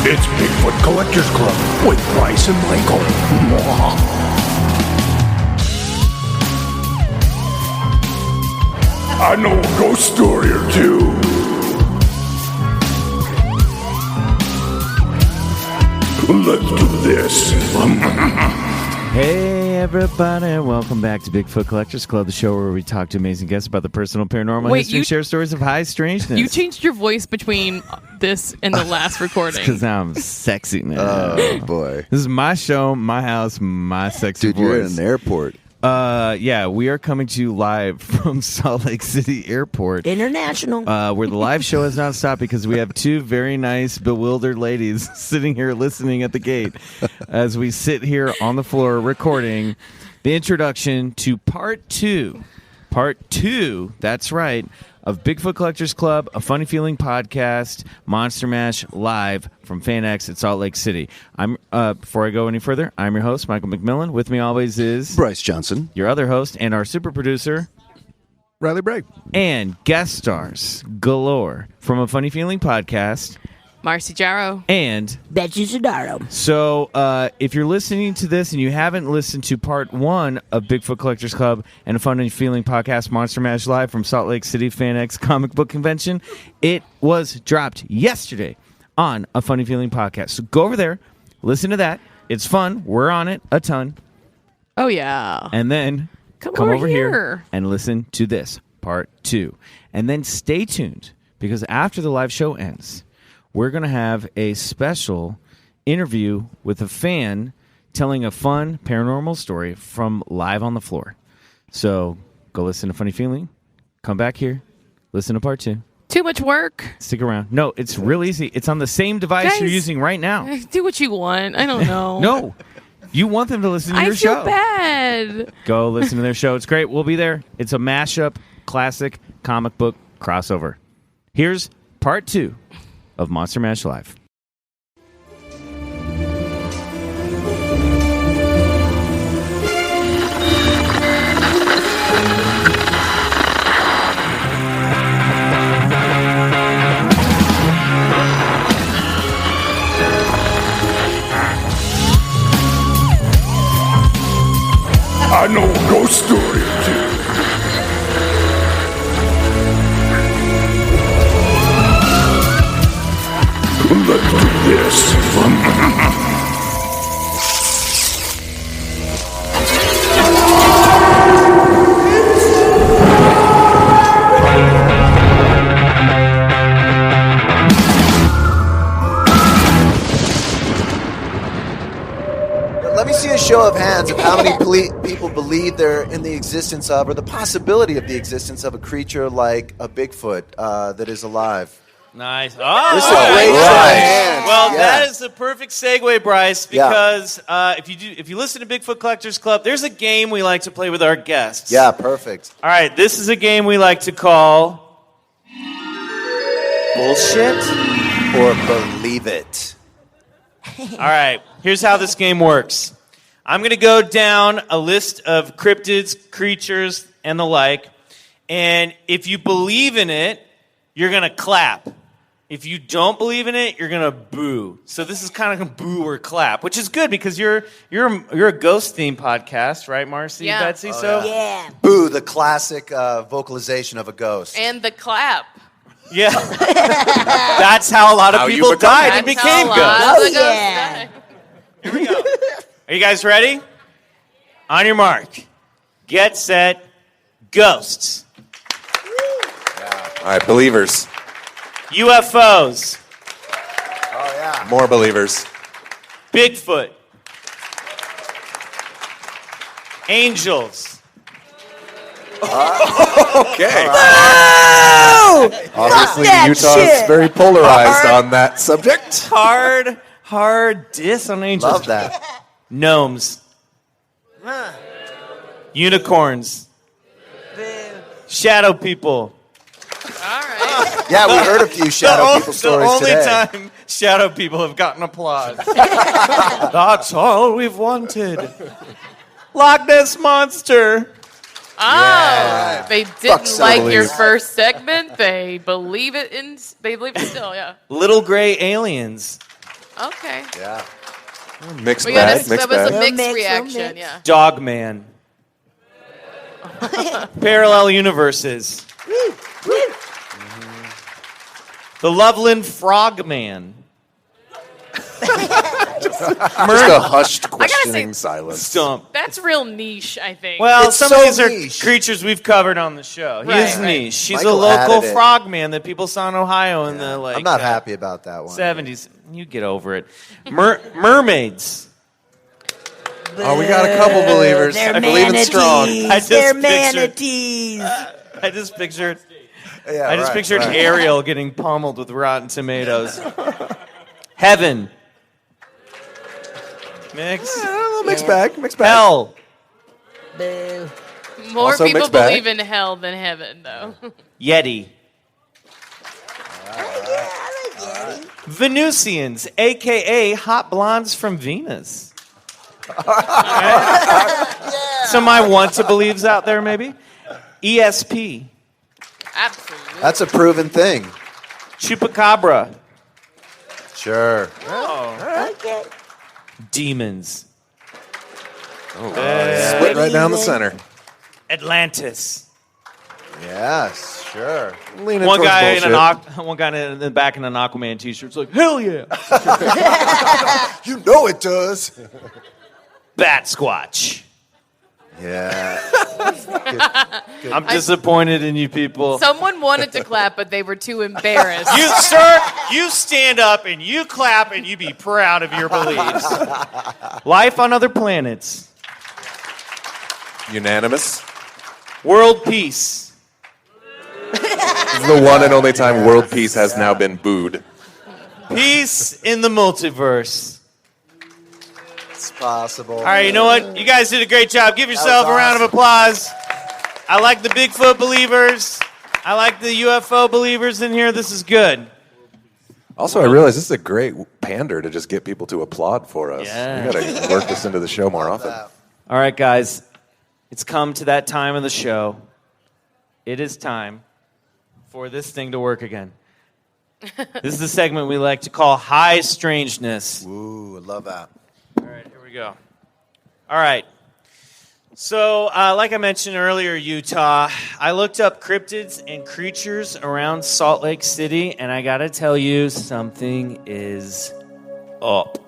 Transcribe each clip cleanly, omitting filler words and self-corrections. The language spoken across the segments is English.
It's Bigfoot Collectors Club with Bryce and Michael. I know a ghost story or two. Let's do this. Hey everybody, welcome back to Bigfoot Collectors Club, the show where we talk to amazing guests about the personal paranormal history and share stories of high strangeness. You changed your voice between this and the last recording. Because now I'm sexy now. Oh, boy. This is my show, my house, my sexy voice. Dude, you're in an airport. Yeah, we are coming to you live from Salt Lake City Airport. International. Where the live show has not stopped because we have two very nice, bewildered ladies sitting here listening at the gate as we sit here on the floor recording the introduction to part two, that's right, of Bigfoot Collectors Club, a Funny Feeling podcast, Monster Mash live from FanX at Salt Lake City. Before I go any further, I'm your host, Michael McMillan. With me always is Bryce Johnson, your other host, and our super producer, Riley Bray. And guest stars galore from a Funny Feeling podcast, Marcy Jarreau and Betsy Sodaro. So if you're listening to this and you haven't listened to part one of Bigfoot Collectors Club and a Funny Feeling podcast, Monster Mash Live from Salt Lake City FanX Comic Book Convention, it was dropped yesterday on a Funny Feeling podcast. So go over there, listen to that. It's fun. We're on it a ton. Oh, yeah. And then come over here and listen to this, part two. And then stay tuned, because after the live show ends, we're going to have a special interview with a fan telling a fun paranormal story from live on the floor. So go listen to Funny Feeling, come back here, listen to part two. Too much work. Stick around. No, it's real easy. It's on the same device you're using right now. Do what you want. I don't know. No. You want them to listen to your show. I feel bad. Go listen to their show. It's great. We'll be there. It's a mashup, classic comic book crossover. Here's part two of Monster Mash Live. I know a ghost story or two. Let's do this. Let me see a show of hands of how many people believe they're in the existence of, or the possibility of the existence of, a creature like a Bigfoot that is alive. Nice. Oh, this is a great show of hands. Well, that is the perfect segue, Bryce, because if you listen to Bigfoot Collectors Club, there's a game we like to play with our guests. Yeah, perfect. All right, this is a game we like to call Bullshit or Believe It. All right, here's how this game works. I'm going to go down a list of cryptids, creatures, and the like, and if you believe in it, you're going to clap. If you don't believe in it, you're gonna boo. So this is kind of a boo or clap, which is good because you're a ghost themed podcast, right, Marcy? Yeah. Betsy? Yeah. Boo, the classic vocalization of a ghost. And the clap. Yeah. That's how a lot of people died and became ghosts. Yeah. Here we go. Are you guys ready? On your mark. Get set. Ghosts. All right, believers. UFOs. Oh, yeah. More believers. Bigfoot. Angels. Okay. Oh! Obviously, that Utah shit. is very polarized on that subject. Hard diss on angels. Love that. Gnomes. Unicorns. Shadow people. All right. Yeah, we heard a few shadow people stories The only today. time shadow people have gotten applause. That's all we've wanted. Loch Ness Monster. Oh, they didn't Fuck like your believe. first segment. They believe it still, yeah. Little gray aliens. Okay. Yeah. Mixed We got bag. that Mixed was a bag. mixed Mix, reaction. mix. Yeah. Dog Man. Parallel universes. The Loveland Frogman. Just a hushed, questioning say- silence. Stump. That's real niche, I think. Well, It's some so of these are niche. creatures we've covered on the show. He is Right. niche. She's Michael a local added it. frogman that people saw in Ohio in the I'm not happy about that one. 70s. You get over it. Mermaids. Oh, we got a couple believers. They're I believe in manatees. strong. I just They're pictured- manatees. I just pictured Yeah, I just right, pictured right. Ariel getting pummeled with Rotten Tomatoes. Heaven. Mix. Mixed bag. Mixed bag. Hell. Boo. More Also people mixed bag. believe in hell than heaven, though. Yeti. Yeah, I like Yeti. Venusians, a.k.a. hot blondes from Venus. Some of my want-to-believes out there, maybe. ESP. Absolutely. That's a proven thing. Chupacabra. Sure. Okay. Demons. Split right down the center. Atlantis. Yes, sure. Leaning One towards guy in bullshit. one guy in the back in an Aquaman t-shirt. It's like, hell yeah. You know it does. Bat Squatch. Yeah. I'm disappointed in you people. Someone wanted to clap, but they were too embarrassed. You, sir, you stand up and you clap and you be proud of your beliefs. Life on other planets. Unanimous. World peace. This is the one and only time world peace has now been booed. Peace in the multiverse. It's possible. All right, you know what? You guys did a great job. Give yourself a round of applause. I like the Bigfoot believers. I like the UFO believers in here. This is good. Also, I realize this is a great pander to just get people to applaud for us. Yeah. We got to work this into the show more often. All right, guys. It's come to that time of the show. It is time for this thing to work again. This is the segment we like to call High Strangeness. Ooh, I love that. All right, here we go. All right. So, like I mentioned earlier, Utah, I looked up cryptids and creatures around Salt Lake City, and I got to tell you, something is up.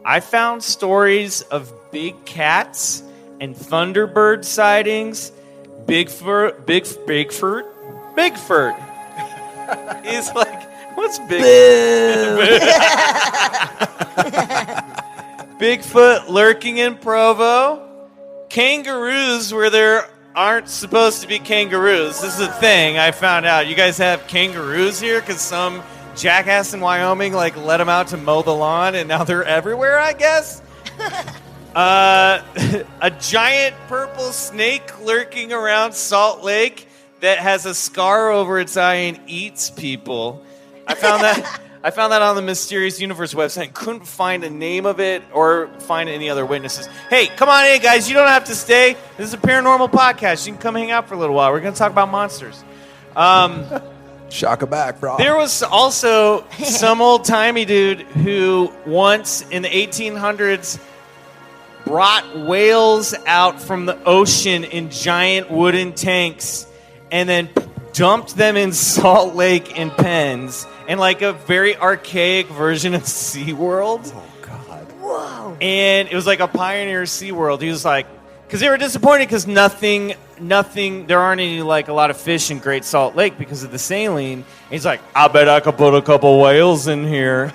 I found stories of big cats and Thunderbird sightings. Bigfoot. He's like, what's big? Bigfoot lurking in Provo. Kangaroos where there aren't supposed to be kangaroos. This is a thing I found out. You guys have kangaroos here because some jackass in Wyoming let them out to mow the lawn, and now they're everywhere, I guess. A giant purple snake lurking around Salt Lake that has a scar over its eye and eats people. I found that on the Mysterious Universe website. Couldn't find a name of it or find any other witnesses. Hey, come on in, guys. You don't have to stay. This is a paranormal podcast. You can come hang out for a little while. We're going to talk about monsters. Shaka back, bro. There was also some old-timey dude who once in the 1800s brought whales out from the ocean in giant wooden tanks and then dumped them in Salt Lake in pens in a very archaic version of SeaWorld. Oh, God. Whoa. And it was like a pioneer SeaWorld. He was like, because they were disappointed because nothing, there aren't any, a lot of fish in Great Salt Lake because of the saline. And he's like, I bet I could put a couple whales in here.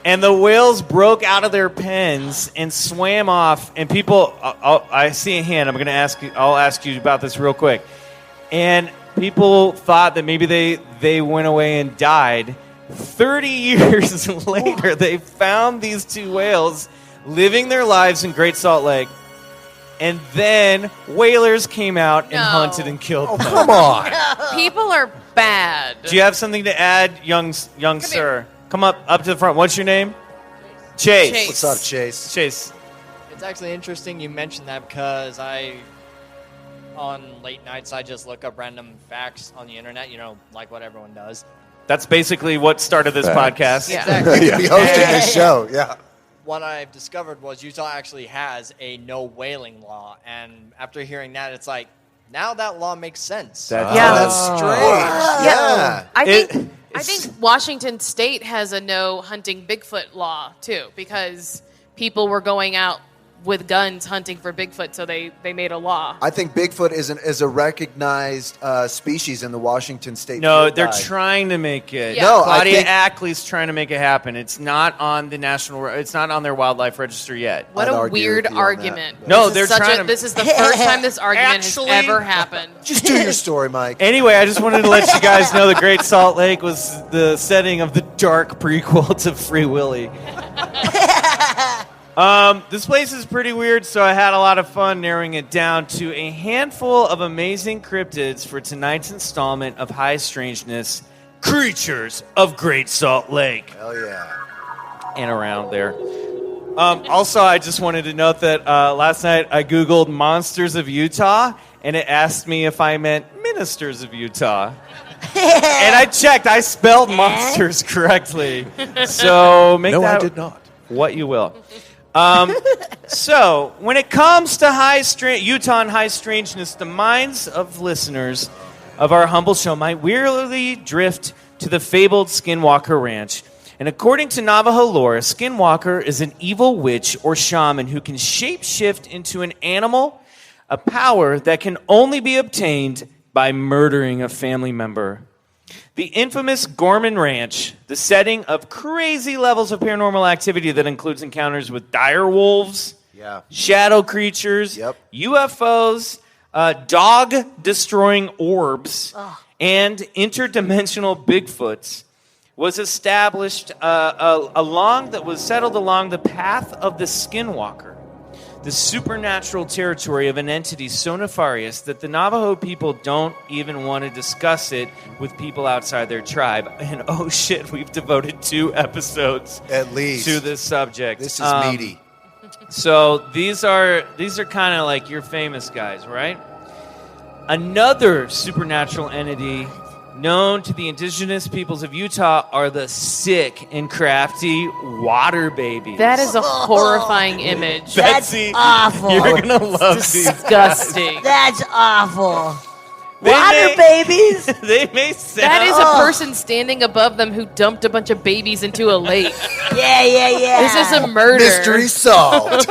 And the whales broke out of their pens and swam off. And people, I see a hand. I'll ask you about this real quick. And people thought that maybe they went away and died. 30 years later, they found these two whales living their lives in Great Salt Lake. And then whalers came out and hunted and killed them. Come on. People are bad. Do you have something to add, young sir? Come up to the front. What's your name? Chase. What's up, Chase? Chase. It's actually interesting you mentioned that because on late nights, I just look up random facts on the internet, like what everyone does. That's basically what started this podcast. Yeah. Exactly. Be hosting this show. Yeah. What I've discovered was Utah actually has a no whaling law, and after hearing that, it's like now that law makes sense. Yeah. That's strange. Yeah. I think Washington State has a no hunting Bigfoot law too, because people were going out with guns hunting for Bigfoot, so they made a law. I think Bigfoot is a recognized species in the Washington State. No, Field they're Guide. trying to make it. Yeah. No, I Claudia think- Ackley's trying to make it happen. It's not on the it's not on their wildlife register yet. What I'd a argue weird with you on argument. that. No, This they're is such trying to- This is the first time this argument Actually- has ever happened. Just do your story, Mike. Anyway, I just wanted to let you guys know the Great Salt Lake was the setting of the dark prequel to Free Willy. This place is pretty weird, so I had a lot of fun narrowing it down to a handful of amazing cryptids for tonight's installment of High Strangeness, Creatures of Great Salt Lake. Hell yeah. And around there. Also, I just wanted to note that last night I Googled Monsters of Utah, and it asked me if I meant Ministers of Utah. And I checked. I spelled monsters correctly. So make No, that I did not. what you will. So, when it comes to Utah and high strangeness, the minds of listeners of our humble show might wearily drift to the fabled Skinwalker Ranch. And according to Navajo lore, a Skinwalker is an evil witch or shaman who can shapeshift into an animal, a power that can only be obtained by murdering a family member. The infamous Gorman Ranch, the setting of crazy levels of paranormal activity that includes encounters with dire wolves, shadow creatures, UFOs, dog-destroying orbs, and interdimensional Bigfoots, was established settled along the path of the Skinwalker, the supernatural territory of an entity so nefarious that the Navajo people don't even want to discuss it with people outside their tribe. And oh shit, we've devoted 2 episodes At least to this subject. This is meaty. So these are kind of like your famous guys, right? Another supernatural entity known to the indigenous peoples of Utah are the sick and crafty water babies. That is a horrifying image. Betsy, awful. you're gonna love these. Disgusting. That's awful. They Water may- babies? They may sound. That is a person standing above them who dumped a bunch of babies into a lake. Yeah. This is a murder. Mystery solved.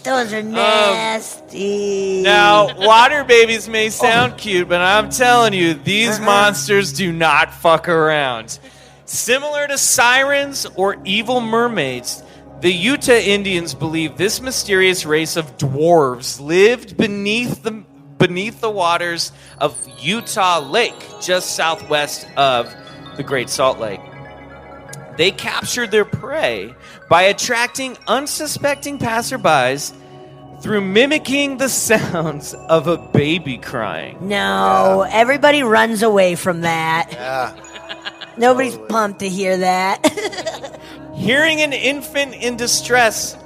Those are nasty. Now, water babies may sound cute, but I'm telling you, these monsters do not fuck around. Similar to sirens or evil mermaids, the Utah Indians believe this mysterious race of dwarves lived beneath the waters of Utah Lake, just southwest of the Great Salt Lake. They captured their prey by attracting unsuspecting passerbys through mimicking the sounds of a baby crying. No, everybody runs away from that. Yeah. Nobody's pumped to hear that. Hearing an infant in distress,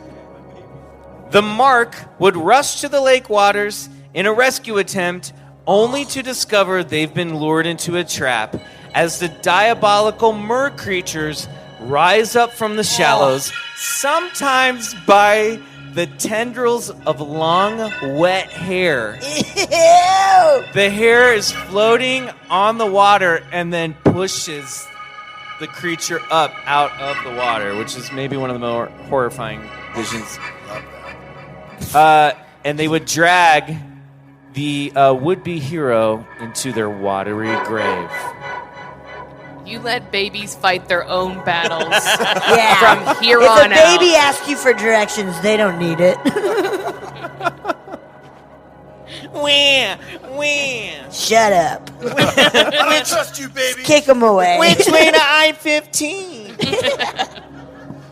the mark would rush to the lake waters in a rescue attempt, only to discover they've been lured into a trap as the diabolical mer creatures rise up from the shallows, sometimes by the tendrils of long, wet hair. Ew. The hair is floating on the water and then pushes the creature up out of the water, which is maybe one of the more horrifying visions. And they would drag the would-be hero into their watery grave. You let babies fight their own battles Yeah. from here if on a out. baby asks you for directions, they don't need it. Wham! Shut up. I don't trust you, baby. Kick them away. Which way to I-15?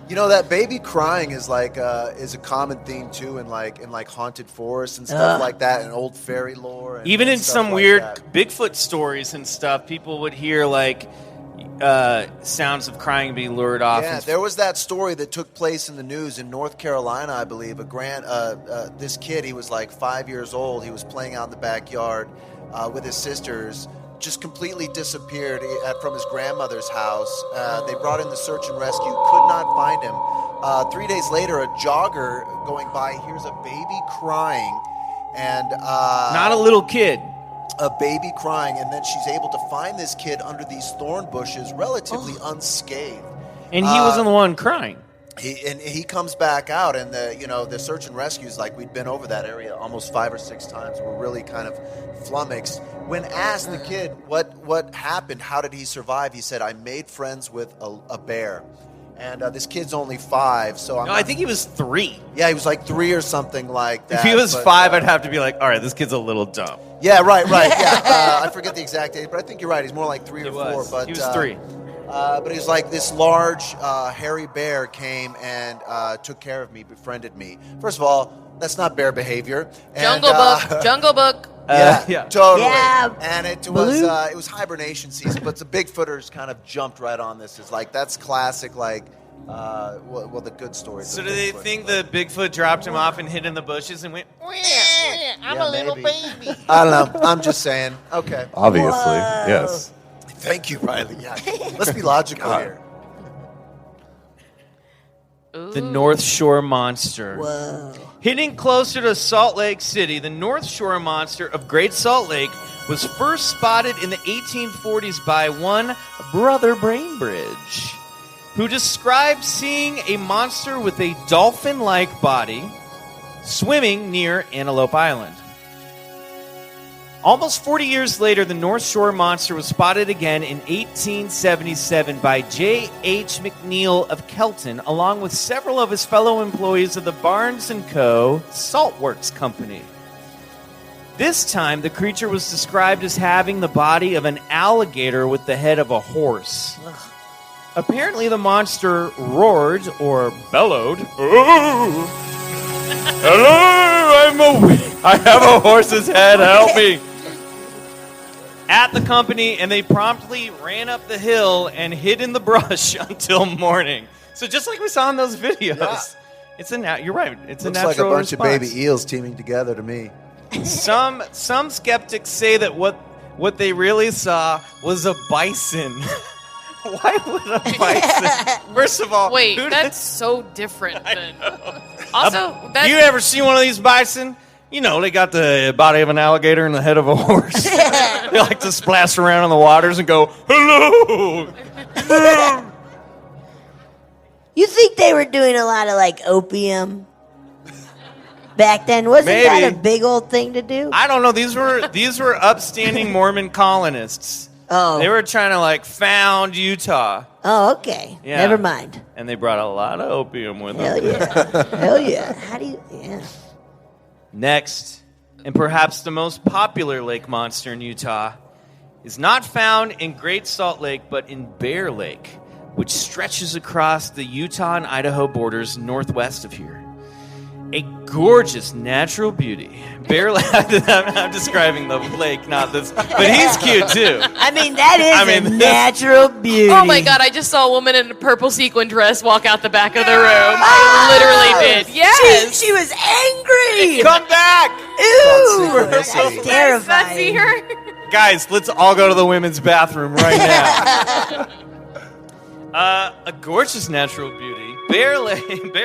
You know that baby crying is like is a common theme too in like haunted forests and stuff like that, and old fairy lore. And, Even and in stuff some like weird that. Bigfoot stories and stuff, people would hear like sounds of crying be lured off. Yeah, and there was that story that took place in the news in North Carolina, I believe. This kid, he was like 5 years old. He was playing out in the backyard with his sisters just completely disappeared from his grandmother's house. They brought in the search and rescue, could not find him. 3 days later, a jogger going by hears a baby crying, and Not a little kid. a baby crying, and then she's able to find this kid under these thorn bushes, relatively unscathed. And he wasn't the one crying. He comes back out, and the search and rescue is like, we'd been over that area almost 5 or 6 times. We're really kind of flummoxed. When asked the kid what happened, how did he survive, he said, "I made friends with a bear." And this kid's only 5, so I think he was 3. Yeah, he was like 3 or something like that. If he was 5, I'd have to be like, all right, this kid's a little dumb. Yeah, right. Yeah, I forget the exact age, but I think you're right. He's more like 3 or 4. But he was 3. But he was like this large, hairy bear came and took care of me, befriended me. First of all, that's not bear behavior. And, Jungle Book. Yeah, totally. Yeah. And it was hibernation season, but the Bigfooters kind of jumped right on this. It's like, that's classic, like, the good stories. So of do they Bigfoot, think but- the Bigfoot dropped him off and hid in the bushes and went, I'm a little baby. I don't know. I'm just saying. Okay. Obviously, yes. Thank you, Riley. Yeah. Let's be logical here. the North Shore Monster? Whoa. Hidden closer to Salt Lake City, the North Shore Monster of Great Salt Lake was first spotted in the 1840s by one Brother Bainbridge, who described seeing a monster with a dolphin-like body swimming near Antelope Island. Almost 40 years later, the North Shore Monster was spotted again in 1877 by J.H. McNeil of Kelton, along with several of his fellow employees of the Barnes & Co. Saltworks Company. This time, the creature was described as having the body of an alligator with the head of a horse. Apparently, the monster roared or bellowed. "Oh! Hello, I have a horse's head, help me!" At the company, and they promptly ran up the hill and hid in the brush until morning. So just like we saw in those videos, you're right. It's Looks a natural like a bunch response. of baby eels teaming together to me. Some skeptics say that what they really saw was a bison. Why would a bison? First of all, Wait, who that's so different. Also, that you ever see one of these bison? You know, they got the body of an alligator and the head of a horse. They like to splash around in the waters and go, "Hello." You think they were doing a lot of like opium back then? Wasn't that Maybe. a big old thing to do? I don't know. These were upstanding Mormon colonists. Oh. They were trying to like found Utah. Oh, okay. Yeah. Never mind. And they brought a lot of opium with them. Hell yeah. Hell yeah. How do you... Yeah. Next, and perhaps the most popular lake monster in Utah, is not found in Great Salt Lake, but in Bear Lake, which stretches across the Utah and Idaho borders northwest of here. A gorgeous natural beauty. Bear Lake. I'm describing the lake, not this. But he's cute, too. I mean, that is a natural beauty. Oh my God! I just saw a woman in a purple sequin dress walk out the back of the room. I literally did. Yes. She was angry. Come back! Ew. That's That's Did terrifying. not see her. Guys, let's all go to the women's bathroom right now. A gorgeous natural beauty. Bear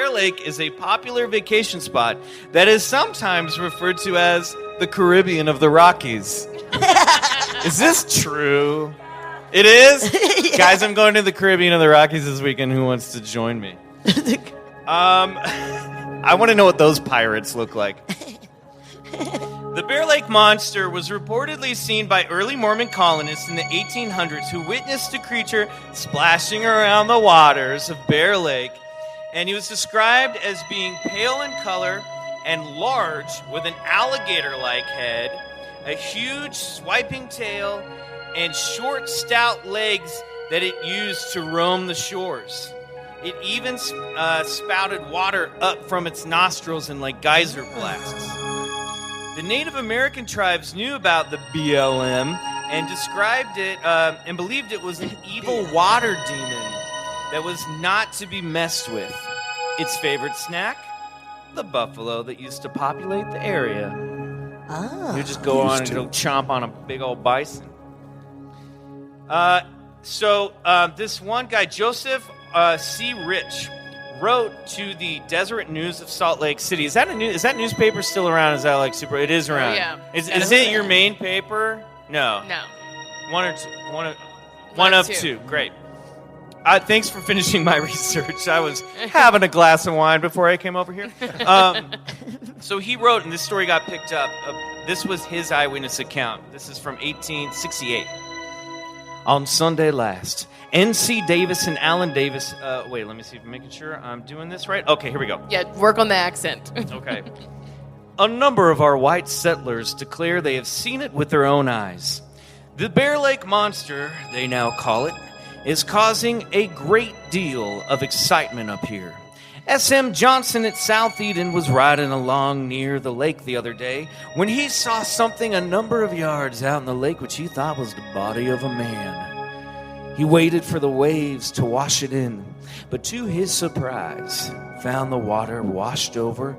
Lake is a popular vacation spot that is sometimes referred to as the Caribbean of the Rockies. Is this true? It is? Yeah. Guys, I'm going to the Caribbean of the Rockies this weekend. Who wants to join me? I want to know what those pirates look like. The Bear Lake Monster was reportedly seen by early Mormon colonists in the 1800s who witnessed a creature splashing around the waters of Bear Lake, and he was described as being pale in color and large with an alligator-like head, a huge swiping tail, and short, stout legs that it used to roam the shores. It even spouted water up from its nostrils in like geyser blasts. The Native American tribes knew about the BLM and described it and believed it was an evil water demon that was not to be messed with. Its favorite snack? The buffalo that used to populate the area. Oh. You just go on and go chomp on a big old bison. This one guy, Joseph C. Rich, wrote to the Deseret News of Salt Lake City. Is that newspaper still around? Is that like super? It is around. Oh, yeah. Is it your main paper? No. No. One of two. Great. Thanks for finishing my research. I was having a glass of wine before I came over here. So he wrote, and this story got picked up. This was his eyewitness account. This is from 1868. On Sunday last, N.C. Davis and Alan Davis. Wait, let me see if I'm making sure I'm doing this right. Okay, here we go. Yeah, work on the accent. Okay. A number of our white settlers declare they have seen it with their own eyes. The Bear Lake Monster, they now call it, is causing a great deal of excitement up here. S.M. Johnson at South Eden was riding along near the lake the other day when he saw something a number of yards out in the lake which he thought was the body of a man. He waited for the waves to wash it in, but to his surprise, found the water washed over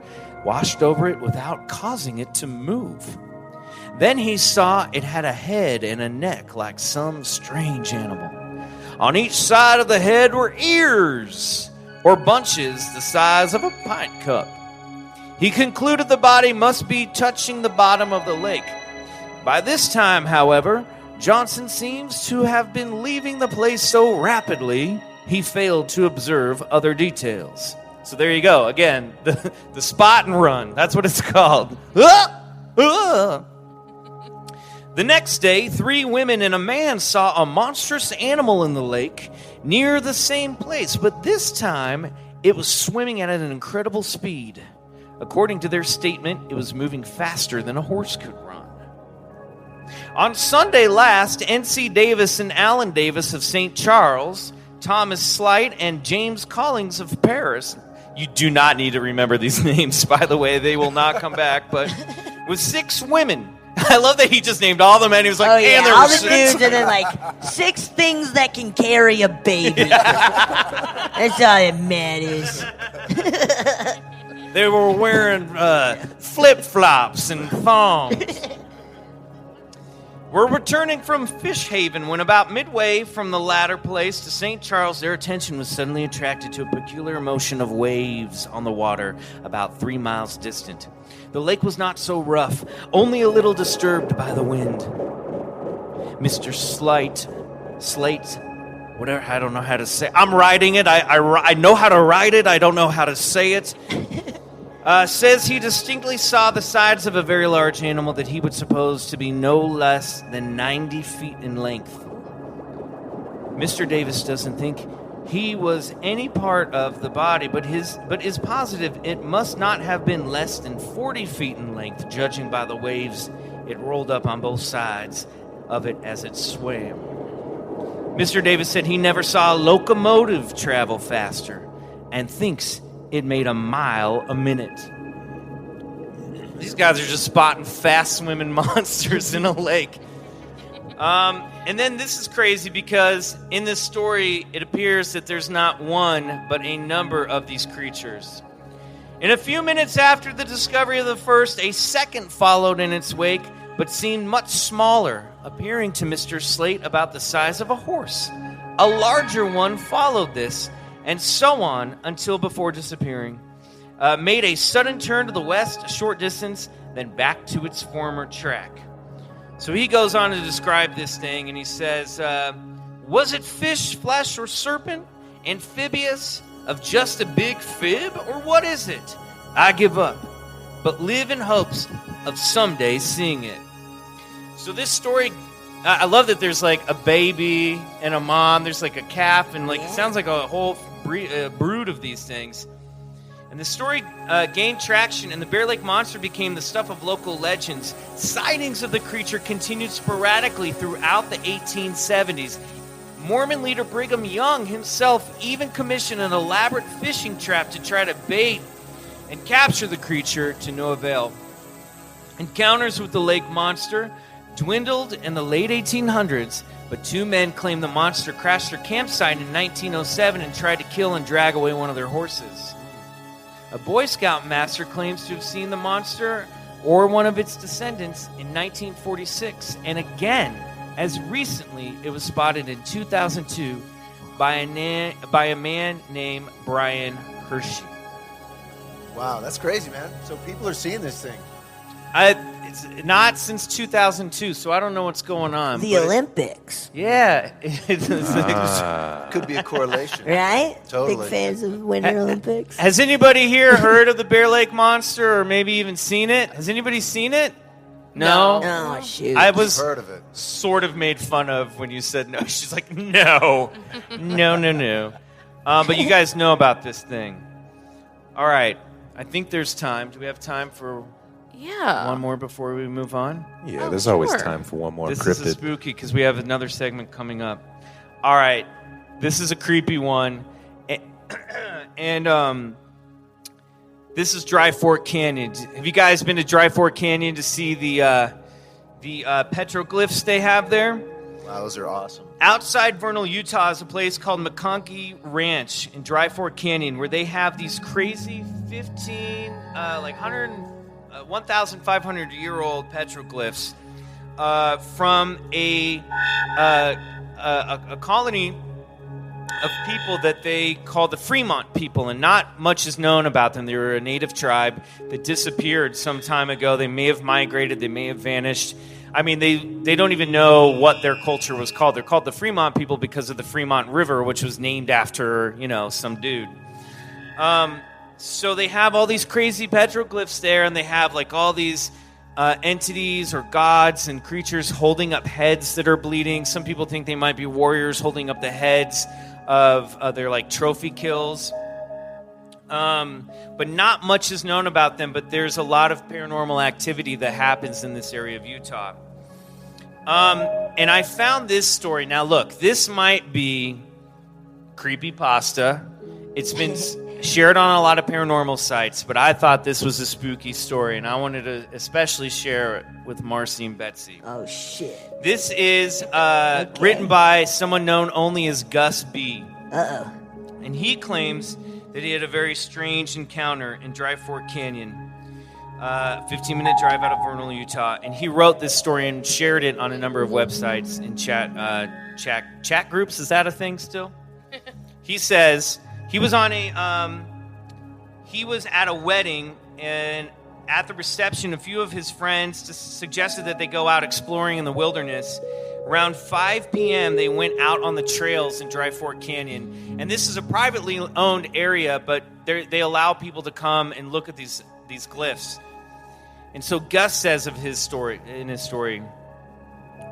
it without causing it to move. Then he saw it had a head and a neck like some strange animal. On each side of the head were ears, or bunches the size of a pint cup. He concluded the body must be touching the bottom of the lake. By this time, however, Johnson seems to have been leaving the place so rapidly, he failed to observe other details. So there you go. Again, the spot and run. That's what it's called. The next day, 3 women and a man saw a monstrous animal in the lake near the same place, but this time it was swimming at an incredible speed. According to their statement, it was moving faster than a horse could run. On Sunday last, N.C. Davis and Alan Davis of St. Charles, Thomas Slight and James Collings of Paris. You do not need to remember these names, by the way. They will not come back. But with 6 women. I love that he just named all the men. He was like, and there all were the 6. dudes, and then like 6 things that can carry a baby. That's all it matters. They were wearing flip-flops and thongs. We're returning from Fish Haven when about midway from the latter place to St. Charles, their attention was suddenly attracted to a peculiar motion of waves on the water about 3 miles distant. The lake was not so rough, only a little disturbed by the wind. Mr. Slate, whatever, I don't know how to say. I'm writing it. I know how to write it. I don't know how to say it. Says he distinctly saw the sides of a very large animal that he would suppose to be no less than 90 feet in length. Mr. Davis doesn't think he was any part of the body, but is positive it must not have been less than 40 feet in length, judging by the waves it rolled up on both sides of it as it swam. Mr. Davis said he never saw a locomotive travel faster and thinks it made a mile a minute. These guys are just spotting fast-swimming monsters in a lake. And then this is crazy because in this story, it appears that there's not one, but a number of these creatures. In a few minutes after the discovery of the first, a second followed in its wake, but seemed much smaller, appearing to Mr. Slate about the size of a horse. A larger one followed this, and so on until before disappearing. Made a sudden turn to the west, a short distance, then back to its former track. So he goes on to describe this thing, and he says, was it fish, flesh, or serpent? Amphibious? Of just a big fib? Or what is it? I give up, but live in hopes of someday seeing it. So this story, I love that there's like a baby and a mom, there's like a calf, and like it sounds like a whole brood of these things. And the story gained traction, and the Bear Lake Monster became the stuff of local legends. Sightings of the creature continued sporadically throughout the 1870s. Mormon leader Brigham Young himself even commissioned an elaborate fishing trap to try to bait and capture the creature to no avail. Encounters with the lake monster dwindled in the late 1800s, but 2 men claimed the monster crashed their campsite in 1907 and tried to kill and drag away one of their horses. A Boy Scout master claims to have seen the monster or one of its descendants in 1946, and again As recently, it was spotted in 2002 by a man named Brian Hershey. Wow, that's crazy, man. So people are seeing this thing. It's not since 2002, so I don't know what's going on. The Olympics. Yeah. Could be a correlation. Right? Totally. Big fans of Winter Olympics. Has anybody here heard of the Bear Lake Monster or maybe even seen it? Has anybody seen it? No? Oh, shoot. I was Heard of it. sort of made fun of when you said no. She's like, no. No. But you guys know about this thing. All right. I think there's time. Do we have time for one more before we move on? Yeah, there's always sure. time for one more This cryptid. is a spooky because we have another segment coming up. All right. This is a creepy one. And this is Dry Fork Canyon. Have you guys been to Dry Fork Canyon to see the petroglyphs they have there? Wow, those are awesome. Outside Vernal, Utah is a place called McConkey Ranch in Dry Fork Canyon where they have these crazy 1,500-year-old petroglyphs from a colony of people that they call the Fremont people, and not much is known about them. They were a native tribe that disappeared some time ago. They may have migrated. They may have vanished. I mean, they don't even know what their culture was called. They're called the Fremont people because of the Fremont River, which was named after, some dude. So they have all these crazy petroglyphs there, and they have like all these entities or gods and creatures holding up heads that are bleeding. Some people think they might be warriors holding up the heads of their like trophy kills. But not much is known about them, but there's a lot of paranormal activity that happens in this area of Utah. And I found this story. Now, look, this might be creepypasta. It's been shared on a lot of paranormal sites, but I thought this was a spooky story, and I wanted to especially share it with Marcy and Betsy. Oh, shit. This is written by someone known only as Gus B. Uh-oh. And he claims that he had a very strange encounter in Dry Fork Canyon, 15-minute drive out of Vernal, Utah. And he wrote this story and shared it on a number of websites and chat groups. Is that a thing still? He says he was at a wedding, and at the reception, a few of his friends just suggested that they go out exploring in the wilderness. Around 5 p.m., they went out on the trails in Dry Fork Canyon. And this is a privately owned area, but they allow people to come and look at these glyphs. And so Gus says in his story,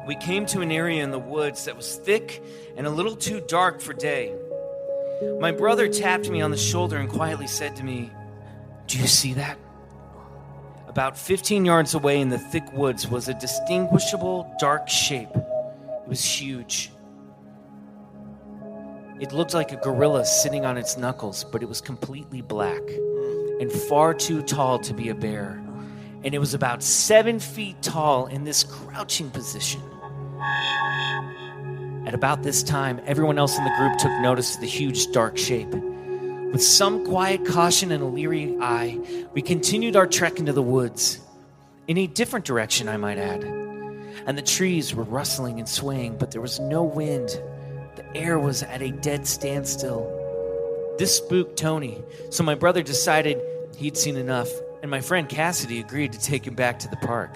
we came to an area in the woods that was thick and a little too dark for day. My brother tapped me on the shoulder and quietly said to me, "Do you see that?" About 15 yards away in the thick woods was a distinguishable dark shape. It was huge. It looked like a gorilla sitting on its knuckles, but it was completely black and far too tall to be a bear. And it was about 7 feet tall in this crouching position. At about this time, everyone else in the group took notice of the huge dark shape. With some quiet caution and a leery eye, we continued our trek into the woods. In a different direction, I might add. And the trees were rustling and swaying, but there was no wind. The air was at a dead standstill. This spooked Tony, so my brother decided he'd seen enough, and my friend Cassidy agreed to take him back to the park.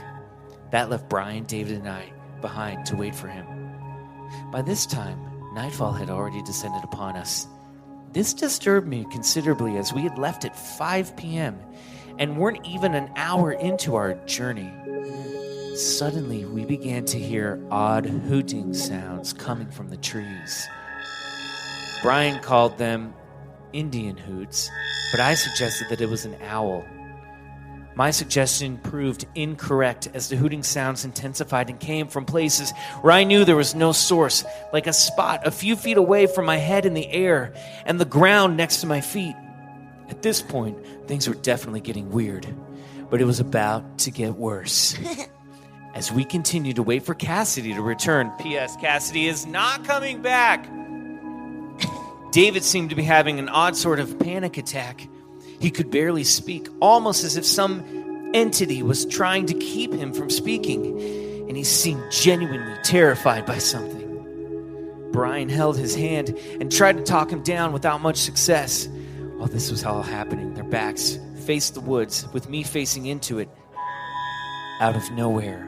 That left Brian, David, and I behind to wait for him. By this time, nightfall had already descended upon us. This disturbed me considerably as we had left at 5 p.m. and weren't even an hour into our journey. Suddenly, we began to hear odd hooting sounds coming from the trees. Brian called them Indian hoots, but I suggested that it was an owl. My suggestion proved incorrect as the hooting sounds intensified and came from places where I knew there was no source, like a spot a few feet away from my head in the air and the ground next to my feet. At this point, things were definitely getting weird, but it was about to get worse. As we continued to wait for Cassidy to return, P.S. Cassidy is not coming back. David seemed to be having an odd sort of panic attack. He could barely speak, almost as if some entity was trying to keep him from speaking. and he seemed genuinely terrified by something. Brian held his hand and tried to talk him down without much success. While this was all happening, their backs faced the woods, with me facing into it. Out of nowhere,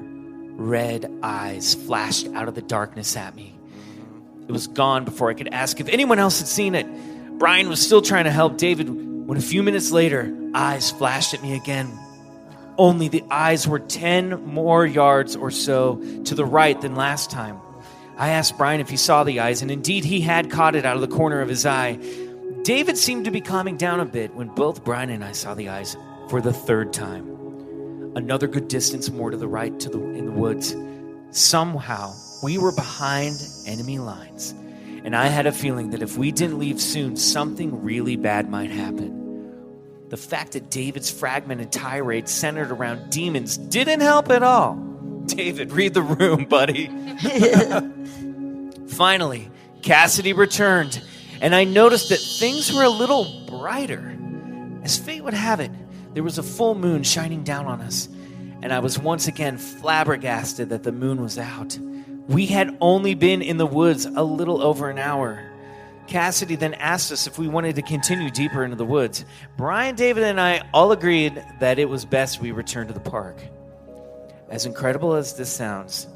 red eyes flashed out of the darkness at me. It was gone before I could ask if anyone else had seen it. Brian was still trying to help David when a few minutes later, eyes flashed at me again. Only the eyes were 10 more yards or so to the right than last time. I asked Brian if he saw the eyes, and indeed he had caught it out of the corner of his eye. David seemed to be calming down a bit when both Brian and I saw the eyes for the third time. Another good distance more to the right in the woods. Somehow, we were behind enemy lines, and I had a feeling that if we didn't leave soon, something really bad might happen. The fact that David's fragmented tirade centered around demons didn't help at all. David, read the room, buddy. Finally, Cassidy returned, and I noticed that things were a little brighter. As fate would have it, there was a full moon shining down on us, and I was once again flabbergasted that the moon was out. We had only been in the woods a little over an hour. Cassidy then asked us if we wanted to continue deeper into the woods. Brian, David, and I all agreed that it was best we return to the park. As incredible as this sounds,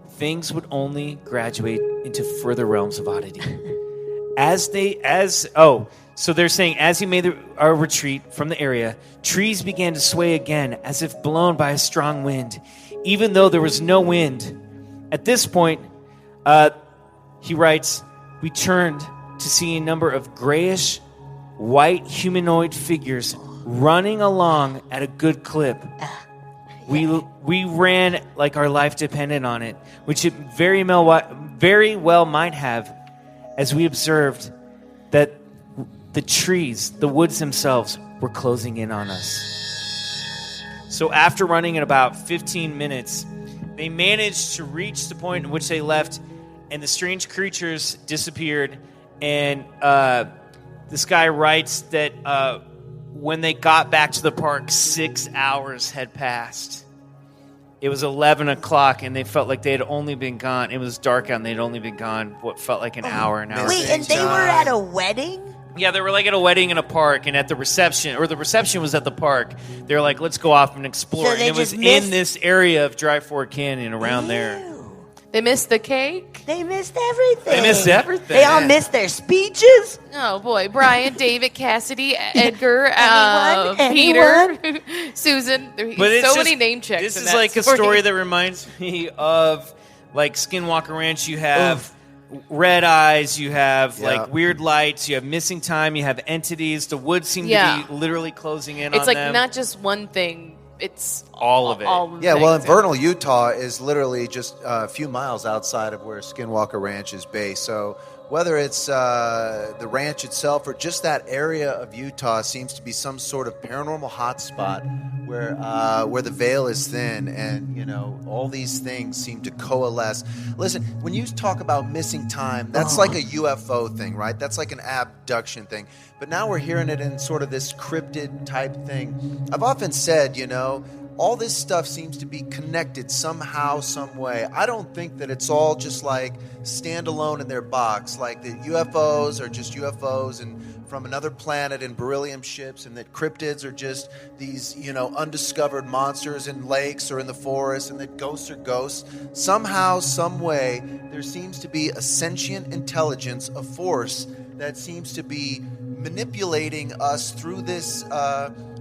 things would only graduate into further realms of oddity. So they're saying as he made our retreat from the area, trees began to sway again as if blown by a strong wind, even though there was no wind. At this point, he writes, we turned to see a number of grayish, white humanoid figures running along at a good clip. We ran like our life depended on it, which it very well might have, as we observed that the trees, the woods themselves, were closing in on us. So after running in about 15 minutes, they managed to reach the point in which they left, and the strange creatures disappeared. And this guy writes that when they got back to the park, 6 hours had passed. It was 11 o'clock, and they felt like they had only been gone. It was dark out, and they'd only been gone what felt like an hour, an hour. Wait, and they were at a wedding? Yeah, they were like at a wedding in a park, and at the reception was at the park. They were like, let's go off and explore. So and it was in this area of Dry Fork Canyon around there. They missed the cake. They missed everything. They missed everything. They all missed their speeches. Oh boy, Brian, David, Cassidy, Edgar, Anyone? Peter, Susan. There's But it's so just- many name checks. This in is that like a story that reminds me of like Skinwalker Ranch. You have red eyes, you have like weird lights, you have missing time, you have entities. The woods seem to be literally closing in on It's like them. not just one thing. It's all of it. All of the Yeah, well, in things. Vernal, Utah is literally just a few miles outside of where Skinwalker Ranch is based. So whether it's the ranch itself or just that area of Utah seems to be some sort of paranormal hotspot where the veil is thin, and all these things seem to coalesce. Listen, when you talk about missing time, that's like a UFO thing, right? That's like an abduction thing. But now we're hearing it in sort of this cryptid type thing. I've often said, all this stuff seems to be connected somehow, some way. I don't think that it's all just like standalone in their box, like the UFOs are just UFOs and from another planet in beryllium ships, and that cryptids are just these, undiscovered monsters in lakes or in the forest, and that ghosts are ghosts. Somehow, some way, there seems to be a sentient intelligence, a force that seems to be manipulating us through this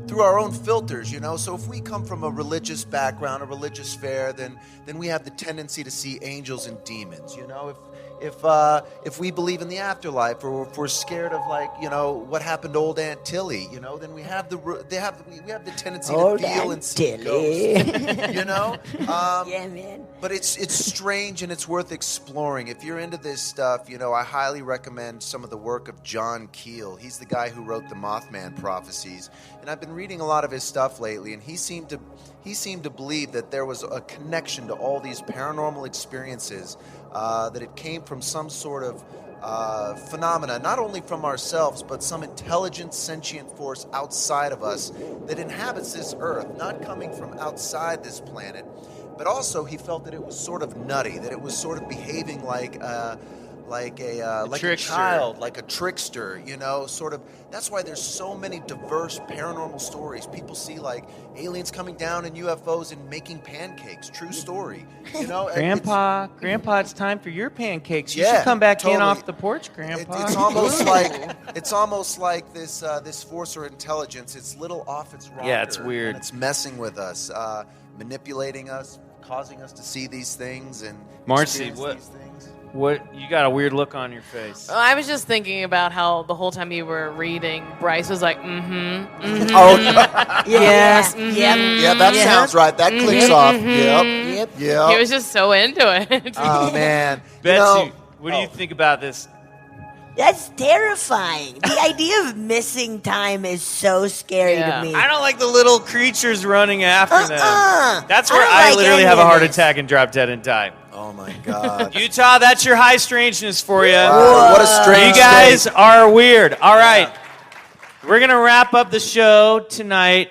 through our own filters, So if we come from a religious background, a religious fair, then we have the tendency to see angels and demons, If we believe in the afterlife, or if we're scared of what happened to old Aunt Tilly, then we have the tendency Old to feel Aunt and see Tilly. ghosts, Yeah, man. But it's strange, and it's worth exploring. If you're into this stuff, I highly recommend some of the work of John Keel. He's the guy who wrote the Mothman Prophecies, and I've been reading a lot of his stuff lately, and he seemed to believe that there was a connection to all these paranormal experiences, that it came from some sort of phenomena, not only from ourselves, but some intelligent, sentient force outside of us that inhabits this earth, not coming from outside this planet, but also he felt that it was sort of nutty, that it was sort of behaving like a trickster. child, like a trickster, sort of. That's why there's so many diverse paranormal stories. People see like aliens coming down in UFOs and making pancakes. True story. Grandpa, it's time for your pancakes. You Yeah, should come back in totally. off the porch, Grandpa. It's almost like this force or intelligence. It's little off its rocker. Yeah, it's weird. And it's messing with us, manipulating us, causing us to see these things and Marcy, experience these things. What you got a weird look on your face? Oh, I was just thinking about how the whole time you were reading, Bryce was like, Oh, yes, yeah, that sounds right. That clicks off. Yep. He was just so into it. Oh man, Betsy, what do you think about this? That's terrifying. The idea of missing time is so scary to me. I don't like the little creatures running after them. That's where I don't like literally any have a of heart this. attack and drop dead and die. Oh my God. Utah, that's your high strangeness for you. Wow, what a strange You guys state. are weird. All right. We're going to wrap up the show tonight.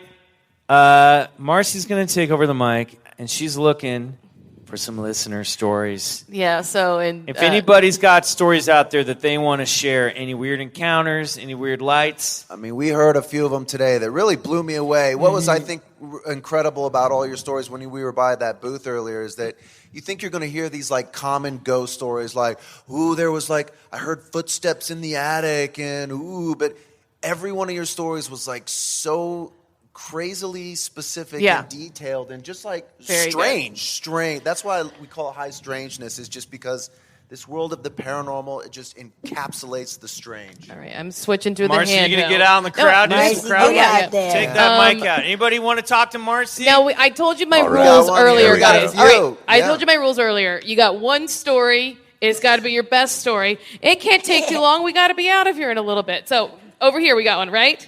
Marcy's going to take over the mic, and she's looking for some listener stories. Yeah, so If anybody's got stories out there that they want to share, any weird encounters, any weird lights. I mean, we heard a few of them today that really blew me away. What was, I think, incredible about all your stories when we were by that booth earlier is that you think you're going to hear these, like, common ghost stories like, ooh, there was, like, I heard footsteps in the attic and, ooh, but every one of your stories was, like, so crazily specific and detailed and just, like, Very strange. That's why we call it high strangeness, is just because this world of the paranormal, it just encapsulates the strange. All right, I'm switching to Marcy, the hand. you going to get out in the crowd? Marcy, get out there. Take that mic out. Anybody want to talk to Marcy? No, I told you my All right. rules Yeah, I wanna earlier, hear it. guys. Yeah. All right, I Yeah. told you my rules earlier. You got one story. It's got to be your best story. It can't take too long. We got to be out of here in a little bit. So over here we got one, right?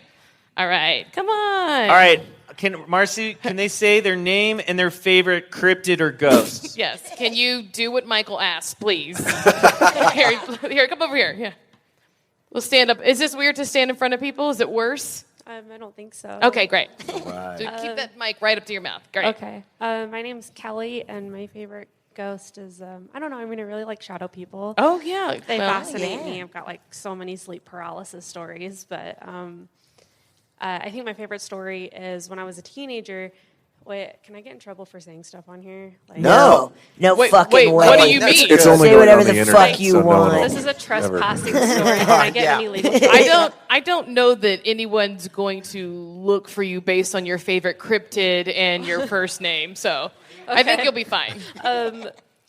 All right, come on. All right. Marcy, can they say their name and their favorite cryptid or ghost? Yes. Can you do what Michael asked, please? Here, come over here. Yeah. We'll stand up. Is this weird to stand in front of people? Is it worse? I don't think so. Okay, great. Right. So keep that mic right up to your mouth. Great. Okay. My name's Kelly, and my favorite ghost is, I don't know, I really like shadow people. Oh, yeah. They Well, fascinate me. I've got, so many sleep paralysis stories, but I think my favorite story is when I was a teenager. Wait, can I get in trouble for saying stuff on here? No fucking way. What do you mean? It's only Say going whatever on the the internet, fuck you so no one want. will This is a trespassing ever. story. Can I get any legal? I don't know that anyone's going to look for you based on your favorite cryptid and your first name. So I think you'll be fine.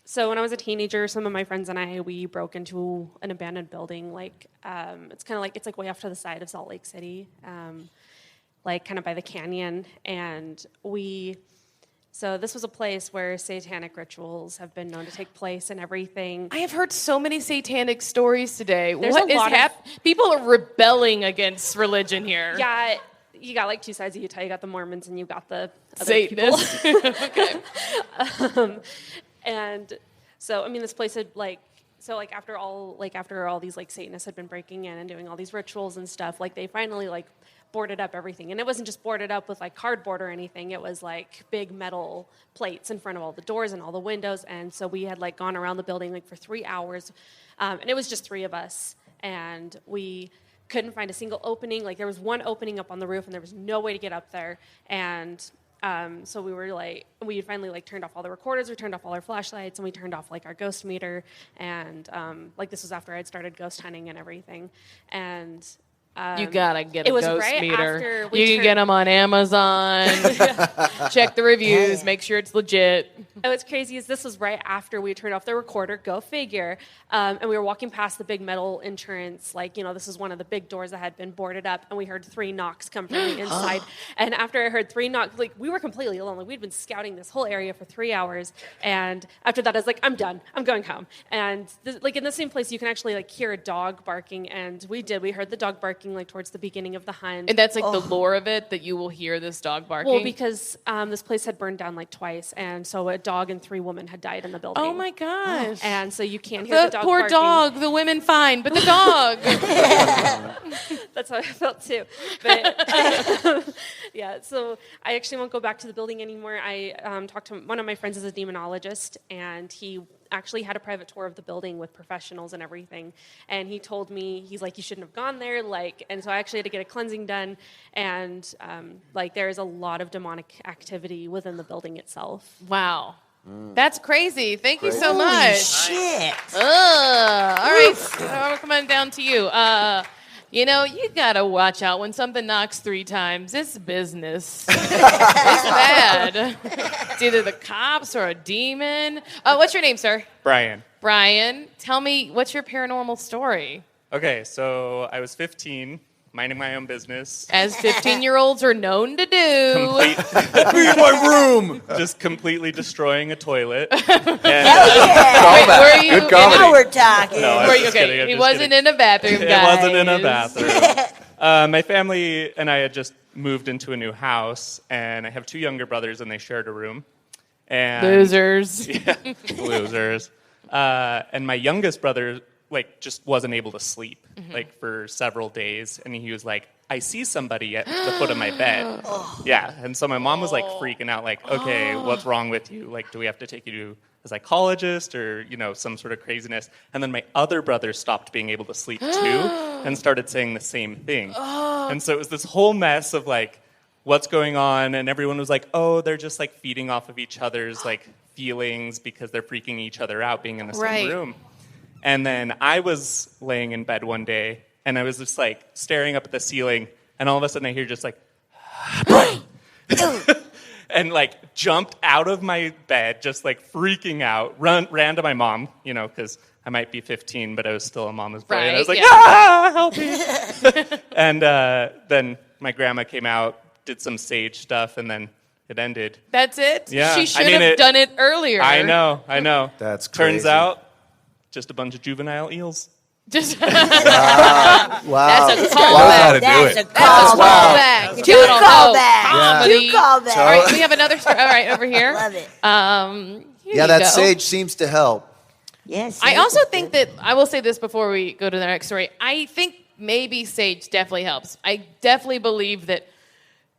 So when I was a teenager, some of my friends and I, we broke into an abandoned building. It's kind of it's way off to the side of Salt Lake City, kind of by the canyon. And so this was a place where satanic rituals have been known to take place and everything. I have heard so many satanic stories today. There's What a is lot of- happening? People are rebelling against religion here. Yeah, you got two sides of Utah. You got the Mormons and you got the other people. Satanists. Okay. And so, this place had after all these Satanists had been breaking in and doing all these rituals and stuff, they finally boarded up everything. And it wasn't just boarded up with cardboard or anything. It was big metal plates in front of all the doors and all the windows. And so we had gone around the building for 3 hours, and it was just 3 of us, and we couldn't find a single opening. There was one opening up on the roof, and there was no way to get up there. And so we were we finally turned off all the recorders, we turned off all our flashlights, and we turned off our ghost meter. And this was after I'd started ghost hunting and everything. And You gotta get a it was ghost right meter. after we You can get them on Amazon. Check the reviews. Make sure it's legit. And what's crazy is this was right after we turned off the recorder, go figure, and we were walking past the big metal entrance, this is one of the big doors that had been boarded up, and we heard 3 knocks come from the inside. And after I heard 3 knocks, we were completely alone. We'd been scouting this whole area for 3 hours, and after that I was I'm done. I'm going home. And in the same place, you can actually hear a dog barking, and we heard the dog barking. barking like towards the beginning of the hunt. And that's like the lore of it, that you will hear this dog barking? Well, because this place had burned down like twice, and so a dog and 3 women had died in the building. Oh my gosh. And so you can't hear the dog poor barking. dog, the women fine, but the dog. That's how I felt too. But yeah, so I actually won't go back to the building anymore. I talked to one of my friends is a demonologist, and he actually had a private tour of the building with professionals and everything. And he told me, he's like, you shouldn't have gone there. And so I actually had to get a cleansing done. And there is a lot of demonic activity within the building itself. Wow. That's crazy. Thank you so much. Holy shit. All right, so I'm coming down to you. You gotta watch out when something knocks 3 times. It's business. It's bad. It's either the cops or a demon. What's your name, sir? Brian. Brian. Tell me, what's your paranormal story? Okay, so I was 15, minding my own business. As 15-year-olds are known to do. Be in my room! Just completely destroying a toilet. Hell yeah. Were you Good comedy. Now we're talking. No, I'm just kidding, I'm he just wasn't kidding. in a bathroom, It guys. wasn't in a bathroom. My family and I had just moved into a new house, and I have 2 younger brothers, and they shared a room. And Losers. Yeah, losers. And my youngest brother, just wasn't able to sleep, for several days. And he was like, I see somebody at the foot of my bed. Yeah, and so my mom was, freaking out, okay, what's wrong with you? Do we have to take you to a psychologist or, some sort of craziness? And then my other brother stopped being able to sleep, too, and started saying the same thing. And so it was this whole mess of, what's going on? And everyone was like, oh, they're just, feeding off of each other's, feelings because they're freaking each other out being in the same room. And then I was laying in bed one day, and I was just, staring up at the ceiling, and all of a sudden I hear just, Bray! And, jumped out of my bed, just, freaking out, ran to my mom, because I might be 15, but I was still a mama's boy. And I was like, help me! And then my grandma came out, did some sage stuff, and then it ended. That's it? Yeah. She should have done it earlier. I know. That's crazy. Turns out, just a bunch of juvenile eels. Just Wow. That's a Knows how to callback. do it. That's a callback. Two callbacks. Comedy. Two callbacks. All right, we have another story. All right, over here. Love it. Here Yeah, you that go. sage seems to help. Yes. I also think that, I will say this before we go to the next story, I think maybe sage definitely helps. I definitely believe that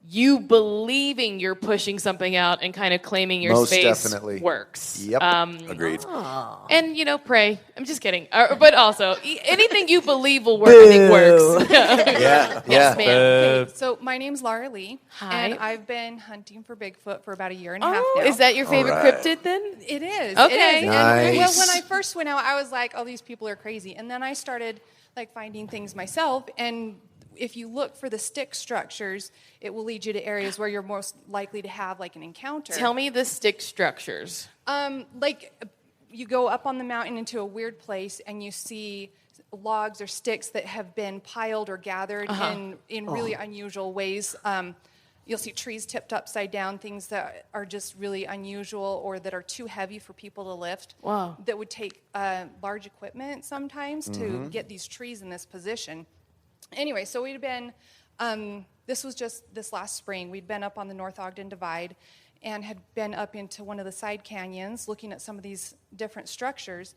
you believing you're pushing something out and kind of claiming your Most space definitely. works. Yep. Agreed. And, pray. I'm just kidding. But also, anything you believe will work, I think works. Yeah. Yes, ma'am. Okay, so my name's Laura Lee, Hi. and I've been hunting for Bigfoot for about a year and a half now. Is that your favorite cryptid then? It is. Okay. It is. Nice. And, well, when I first went out, I was like, "Oh, these people are crazy," and then I started finding things myself. And if you look for the stick structures, it will lead you to areas where you're most likely to have an encounter. Tell me the stick structures. You go up on the mountain into a weird place, and you see logs or sticks that have been piled or gathered in really unusual ways. You'll see trees tipped upside down, things that are just really unusual or that are too heavy for people to lift. Wow. That would take large equipment sometimes to get these trees in this position. Anyway, so we'd been, this was just this last spring, we'd been up on the North Ogden Divide and had been up into one of the side canyons looking at some of these different structures.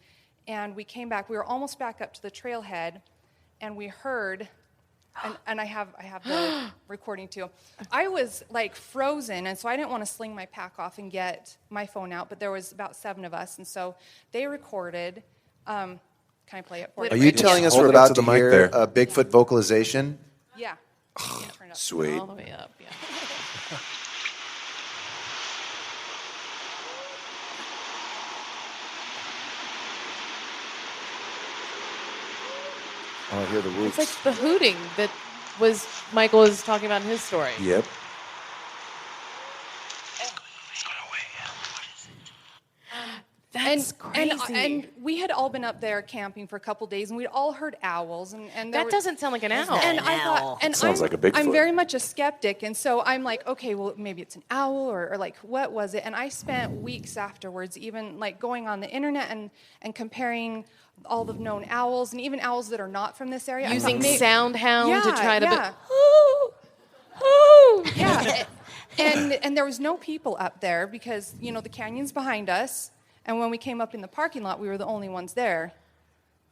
And we came back, we were almost back up to the trailhead, and we heard, and I have the recording too. I was frozen, and so I didn't want to sling my pack off and get my phone out, but there was about 7 of us, and so they recorded. Can I play it for you? Are you telling us Hold we're it up about to to the mic hear there. a Bigfoot vocalization? Yeah. Turn it up. Sweet. All the way up, yeah. Oh, I hear the It's whoops. like the hooting that Michael was talking about in his story. Yep. That's crazy. And we had all been up there camping for a couple days, and we'd all heard owls. And that doesn't sound like an owl. And I thought, and Sounds like a Bigfoot. I'm very much a skeptic, and so I'm like, okay, well, maybe it's an owl, or like, what was it? And I spent weeks afterwards, even like going on the internet and comparing all the known owls, and even owls that are not from this area. Using sound hound to try to. Yeah. Yeah. And there was no people up there because, the canyon's behind us. And when we came up in the parking lot, we were the only ones there.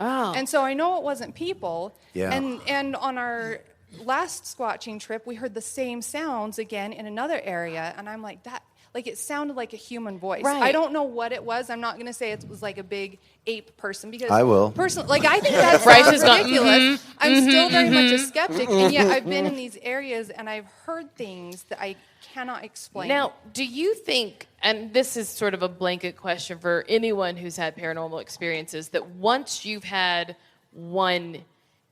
Oh. And so I know it wasn't people. Yeah. And on our last squatching trip, we heard the same sounds again in another area. And I'm like, it sounded like a human voice. Right. I don't know what it was. I'm not going to say it was like a big ape person because I will. Personally, I think that's ridiculous. I'm still very much a skeptic, and yet I've been in these areas and I've heard things that I cannot explain. Now, do you think, and this is sort of a blanket question for anyone who's had paranormal experiences, that once you've had one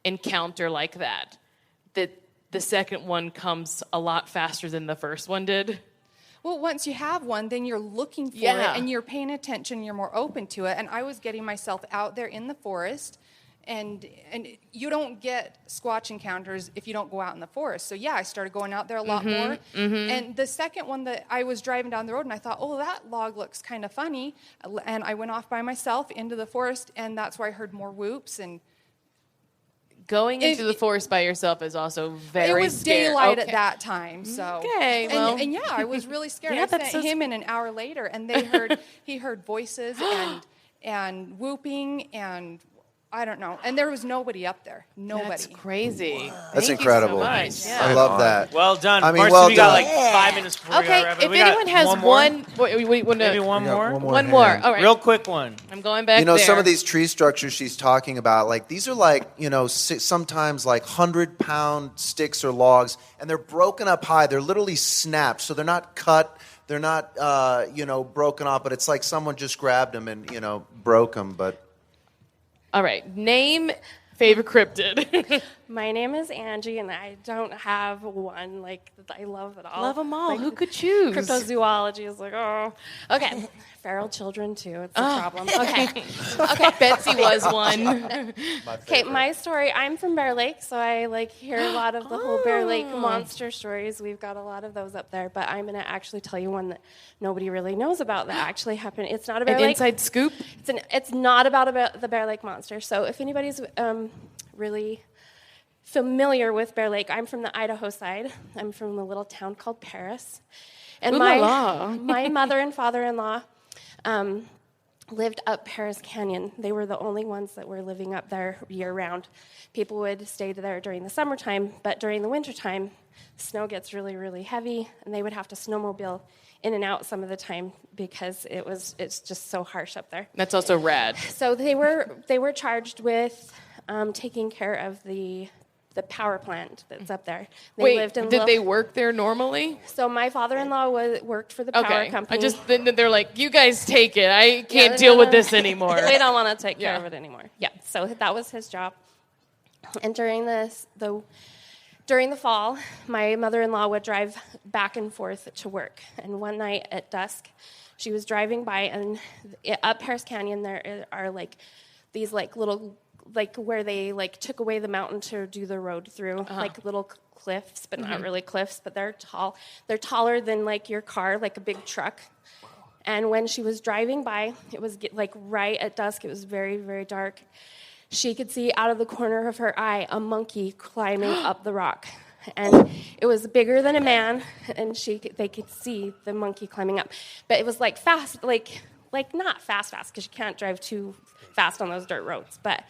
encounter like that the second one comes a lot faster than the first one did? Well, once you have one, then you're looking for it, and you're paying attention, you're more open to it. And I was getting myself out there in the forest, and you don't get Squatch encounters if you don't go out in the forest. So, I started going out there a lot more. And the second one that I was driving down the road, and I thought, oh, that log looks kind of funny. And I went off by myself into the forest, and that's where I heard more whoops. And going into the forest by yourself is also very It was scary. daylight at that time, so. Okay, well. And I was really scared. Yeah, I that's sent so him in an hour later, and he heard voices and whooping, and I don't know. And there was nobody up there. Nobody. That's crazy. That's Thank incredible. You so much. Yeah. I love that. Well done. I mean, Marcy, well we got done. like 5 minutes before we Okay, gotta wrap it. if We got anyone has one more? maybe one more? one more All hand. right. Real quick one. I'm going back there. Some of these tree structures she's talking about, like these are like, sometimes like 100-pound sticks or logs, and they're broken up high. They're literally snapped, so they're not cut. They're not, broken off, but it's like someone just grabbed them and, broke them. But all right, name favorite cryptid. My name is Angie, and I don't have one. I love it all. Love them all. Who could choose? Cryptozoology is okay. Feral children too. It's a problem. Okay. Betsy was one. Okay, my story. I'm from Bear Lake, so I hear a lot of the whole Bear Lake monster stories. We've got a lot of those up there, but I'm going to actually tell you one that nobody really knows about that actually happened. It's not a Bear Lake. Inside scoop? It's not about the Bear Lake monster. So if anybody's really familiar with Bear Lake, I'm from the Idaho side. I'm from a little town called Paris. And my mother and father-in-law lived up Paris Canyon. They were the only ones that were living up there year-round. People would stay there during the summertime, but during the wintertime, snow gets really, really heavy, and they would have to snowmobile in and out some of the time because it's just so harsh up there. That's also rad. So they were charged with taking care of the power plant that's up there. Did they work there normally? So my father-in-law worked for the power company. They're like, you guys take it. I can't deal with this anymore. We don't want to take care of it anymore. Yeah, so that was his job. And during the fall, my mother-in-law would drive back and forth to work. And one night at dusk, she was driving by, and up Paris Canyon there are these little where they took away the mountain to do the road through, little cliffs, but not really cliffs, but they're tall. They're taller than your car, like a big truck. And when she was driving by, it was right at dusk. It was very, very dark. She could see out of the corner of her eye a monkey climbing up the rock. And it was bigger than a man, and they could see the monkey climbing up. But it was fast, not fast, because you can't drive too fast on those dirt roads, but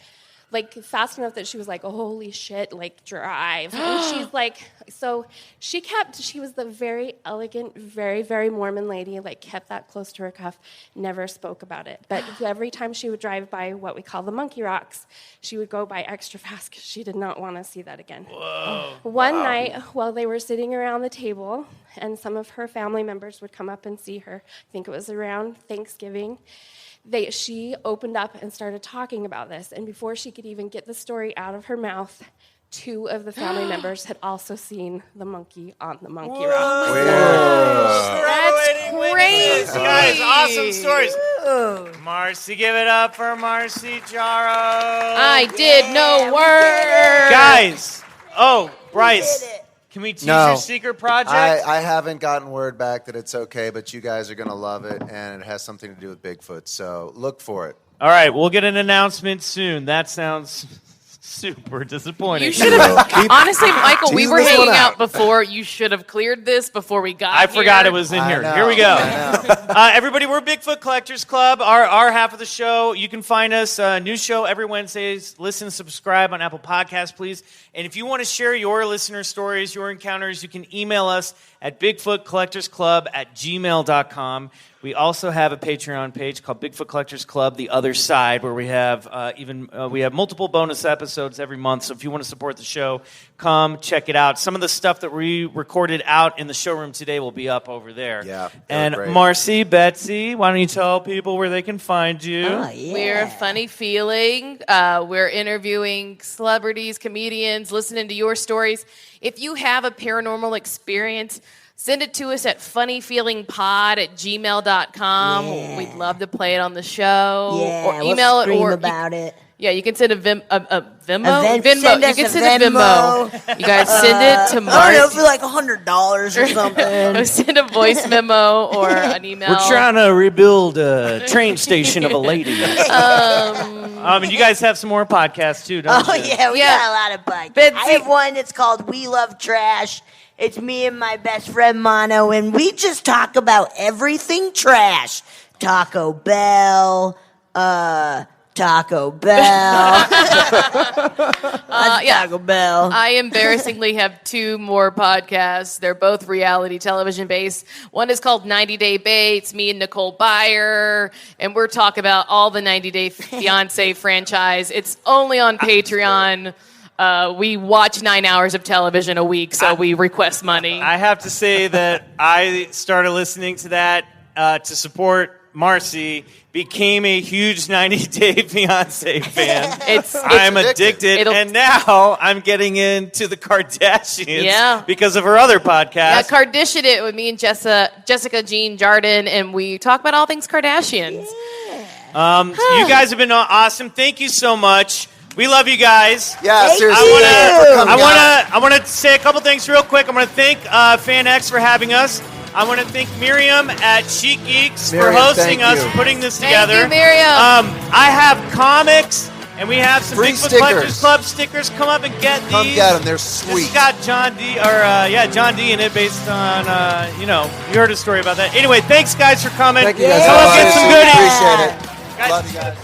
fast enough that she was oh, holy shit, drive. And she's she was the very elegant, very, very Mormon lady, kept that close to her cuff, never spoke about it. But every time she would drive by what we call the monkey rocks, she would go by extra fast because she did not want to see that again. Whoa. One night, while they were sitting around the table, and some of her family members would come up and see her, I think it was around Thanksgiving, she opened up and started talking about this. And before she could even get the story out of her mouth, 2 of the family members had also seen the monkey on the monkey rock. That's crazy. Guys, awesome stories. Marcy, give it up for Marcy Jarreau. I did no work. Guys. Oh, Bryce. Can we tease your secret project? I haven't gotten word back that it's okay, but you guys are going to love it, and it has something to do with Bigfoot, so look for it. All right, we'll get an announcement soon. That sounds super disappointing. You should have. Honestly, Michael, we were hanging out before. You should have cleared this before we got I here. forgot it was in here. know, Here we go. Everybody, we're Bigfoot Collectors Club. Our half of the show. You can find us new show every Wednesdays. Listen, subscribe on Apple Podcasts, please. And if you want to share your listener stories, your encounters, you can email us at BigfootCollectorsClub@gmail.com. We also have a Patreon page called Bigfoot Collectors Club, The Other Side, where we have we have multiple bonus episodes every month. So if you want to support the show, come check it out. Some of the stuff that we recorded out in the showroom today will be up over there. Yeah. And great. Marcy, Betsy, why don't you tell people where they can find you? Oh, yeah. We're Funny Feeling. We're interviewing celebrities, comedians, listening to your stories. If you have a paranormal experience, send it to us at funnyfeelingpod@gmail.com. Yeah. We'd love to play it on the show. Yeah, or email we'll it. scream Or about it. Yeah, you can send a Venmo. Send Venmo. us You a can send a Venmo. Venmo. You guys send it to I don't know, Marcy. for like $100 or something. Send a voice memo or an email. We're trying to rebuild a train station of a lady. And you guys have some more podcasts too, don't you? Yeah, we got a lot of podcasts. Betsy- I have one that's called We Love Trash. It's me and my best friend Mono, and we just talk about everything trash. Taco Bell, Taco Bell. Taco Bell. I embarrassingly have two more podcasts. They're both reality television based. One is called 90 Day Bates, me and Nicole Byer, and we're talking about all the 90 Day Fiancé franchise. It's only on Patreon. We watch 9 hours of television a week, so we request money. I have to say that I started listening to that to support Marcy, became a huge 90 Day Fiancé fan. I'm addicted, and now I'm getting into the Kardashians because of her other podcast. Yeah, Kardashian it with me and Jessica Jean Jardin, and we talk about all things Kardashians. You guys have been awesome. Thank you so much. We love you guys. Yeah, seriously. I want to say a couple things real quick. I want to thank FanX for having us. I want to thank Miriam at Chic Geeks for hosting us and putting this together. Thank you, Miriam. I have comics, and we have some Free Bigfoot stickers. Collectors Club stickers. Come up and get these. Come get them. They're sweet. This has got John D. John D. in it, based on you heard a story about that. Anyway, thanks guys for coming. Thank you guys. Come up, get some goodies. Appreciate it. Guys. Love you guys.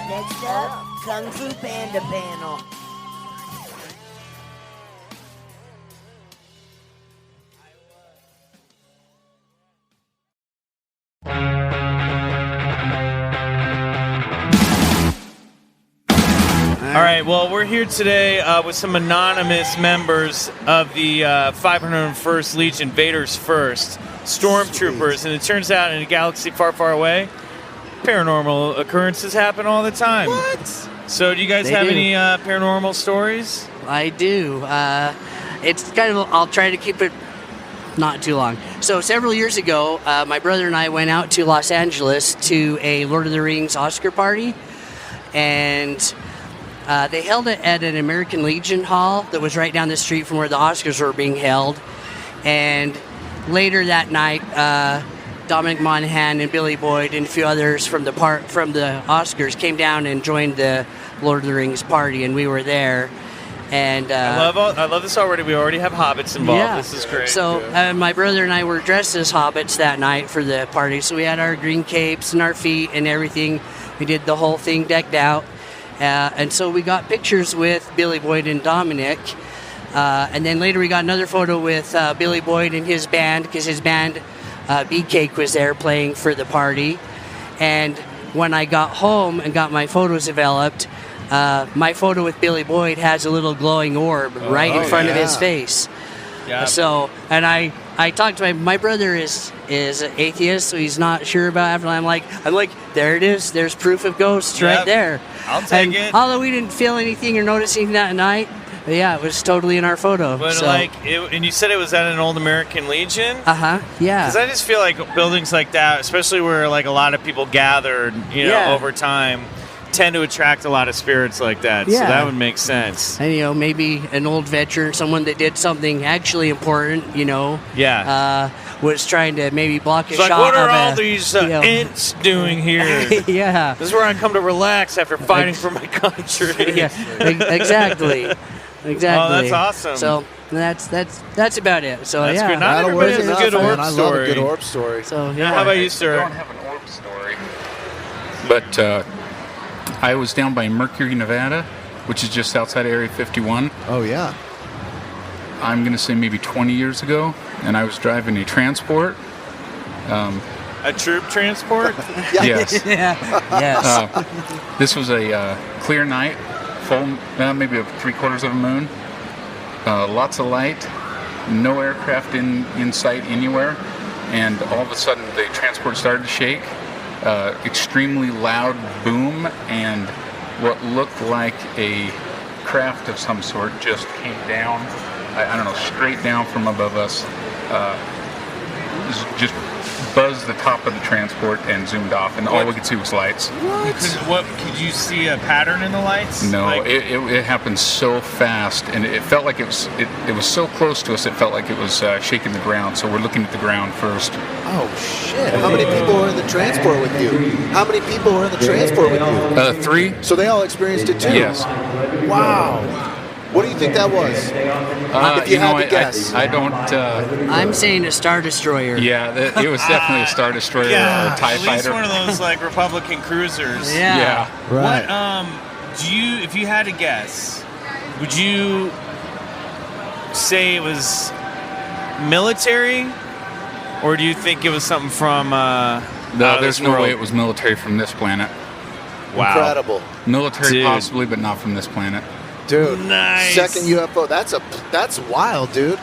Next up, Kung Fu Panda panel. All right, well, we're here today with some anonymous members of the 501st Legion, Vader's First, Stormtroopers, and it turns out in a galaxy far, far away, paranormal occurrences happen all the time. What? So do you guys have any paranormal stories? I do. It's kind of, I'll try to keep it not too long. So several years ago, my brother and I went out to Los Angeles to a Lord of the Rings Oscar party, and they held it at an American Legion hall that was right down the street from where the Oscars were being held. And later that night, Dominic Monaghan and Billy Boyd and a few others from the Oscars came down and joined the Lord of the Rings party, and we were there. And I love this already. We already have hobbits involved. Yeah. This is great. So my brother and I were dressed as hobbits that night for the party. So we had our green capes and our feet and everything. We did the whole thing decked out. And so we got pictures with Billy Boyd and Dominic. And then later we got another photo with Billy Boyd and his band, because his band, Beatcake, was there playing for the party. And when I got home and got my photos developed, my photo with Billy Boyd has a little glowing orb right in front of his face. Yeah. So, and I talked to my brother is an atheist, so he's not sure about afterlife. I'm like, there it is. There's proof of ghosts right there. I'll take and it. Although we didn't feel anything or notice anything that night, Yeah, it was totally in our photo. But so. and you said it was at an old American Legion? Yeah. Because I just feel like buildings like that, especially where like a lot of people gathered, over time, tend to attract a lot of spirits like that. Yeah. So that would make sense. And, maybe an old veteran, someone that did something actually important, Yeah. was trying to maybe block a It's like, shot what are of all these ants doing here? Yeah. This is where I come to relax after fighting for my country. Yeah, exactly. Exactly. Oh, that's awesome. So that's about it. So That's yeah, good. Not everybody has a good orb I story. love a good orb story. So How about you, sir? I don't have an orb story, but I was down by Mercury, Nevada, which is just outside Area 51. Oh yeah. I'm going to say maybe 20 years ago, and I was driving a transport. A troop transport? Yes. Yes. This was a clear night, full, maybe 3/4 of a moon. Lots of light, no aircraft in sight anywhere, and all of a sudden the transport started to shake. Extremely loud boom, and what looked like a craft of some sort just came down. I don't know, straight down from above us. Just buzzed the top of the transport and zoomed off, and all we could see was lights. Could you see a pattern in the lights? No, it happened so fast, and it felt like it was so close to us. It felt like it was shaking the ground. So we're looking at the ground first. Oh shit! How many people were in the transport with you? How many people were in the transport with you? 3. So they all experienced it too. Yes. Wow. What do you think that was? If you had to guess. I don't. I'm saying a Star Destroyer. Yeah, it was definitely a Star Destroyer or a TIE at least fighter. one of those like Republican cruisers. Yeah. Right. What if you had to guess, would you say it was military, or do you think it was something from? No, there's no way it was military from this planet. Wow. Incredible. Military Dude. possibly, but not from this planet. Dude, Nice. second UFO. That's wild, dude.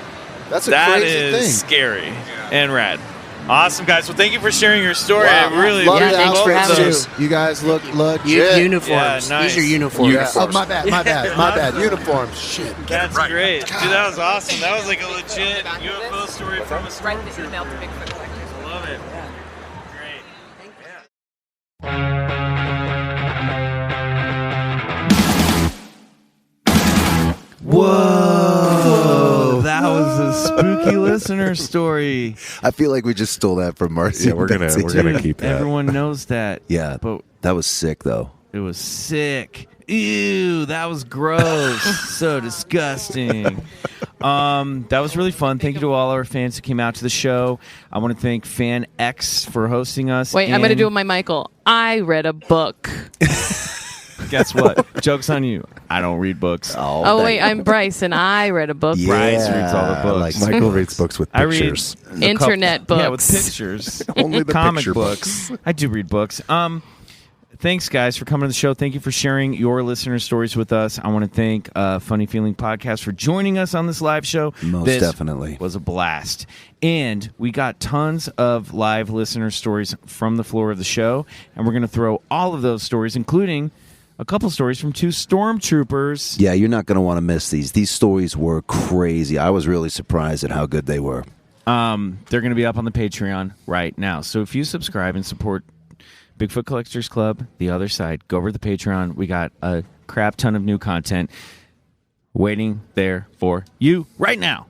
That's a That crazy is thing. scary and rad. Awesome, guys. Well, thank you for sharing your story. Wow. I really Love appreciate thanks both for of having those. us. You guys look legit. Uniforms. Yeah, nice. These are uniforms. Yeah. Oh, my bad. Uniforms. Shit. That's great. Dude, that was awesome. That was like a legit UFO story from a stormtrooper. I love it. Great. Whoa! That was a spooky listener story. I feel like we just stole that from Marcy. Yeah, we're gonna keep that. Everyone knows that. Yeah, but that was sick though. it was sick. Ew, that was gross. So disgusting. That was really fun. Thank you to all our fans who came out to the show. I want to thank FanX for hosting us. Wait, I'm going to and do it my Michael. I read a book. Guess what? Joke's on you. I don't read books. Oh, wait, I'm Bryce, and I read a book. Yeah, Bryce reads all the books. Michael reads books with I read pictures. Internet books. Yeah, with pictures. Only the comic picture books. I do read books. Thanks, guys, for coming to the show. Thank you for sharing your listener stories with us. I want to thank Funny Feeling Podcast for joining us on this live show. Most this definitely. was a blast. And we got tons of live listener stories from the floor of the show, and we're going to throw all of those stories, including a couple stories from 2 stormtroopers. Yeah, you're not going to want to miss these. These stories were crazy. I was really surprised at how good they were. They're going to be up on the Patreon right now. So if you subscribe and support Bigfoot Collectors Club, the other side, go over to the Patreon. We got a crap ton of new content waiting there for you right now.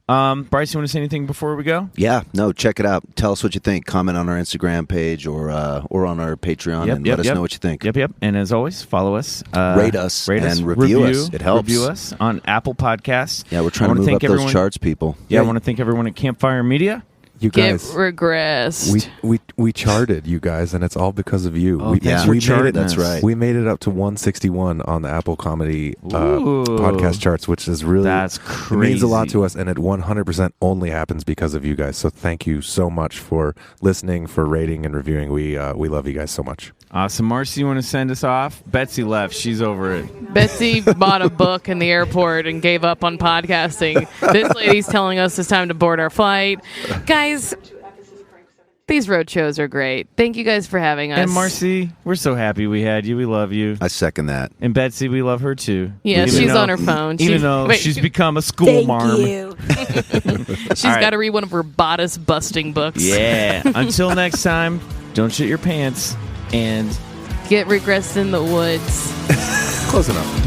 Bryce, you want to say anything before we go? Yeah, no, check it out. Tell us what you think. Comment on our Instagram page or on our Patreon and let us know what you think. Yep. And as always, follow us. Rate us and review us. It helps. Review us on Apple Podcasts. Yeah, we're trying to move up those charts, people. Yeah, I want to thank everyone at Campfire Media. You Get guys, regressed. we charted, you guys, and it's all because of you. Oh, thanks for charting us. That's right. We made it up to 161 on the Apple Comedy podcast charts, which is really that's crazy. It means a lot crazy. to us, and it 100% only happens because of you guys. So thank you so much for listening, for rating and reviewing. We love you guys so much. Awesome. Marcy, you want to send us off? Betsy left. She's over it. Betsy bought a book in the airport and gave up on podcasting. This lady's telling us it's time to board our flight. Guys, These road shows are great. Thank you guys for having us. And Marcy, we're so happy we had you. We love you. I second that. And Betsy, we love her too. Yeah, she's on her phone. Even though she's become a school marm. She's got to read one of her bodice busting books. Yeah. Until next time, don't shit your pants and get regressed in the woods. Close enough.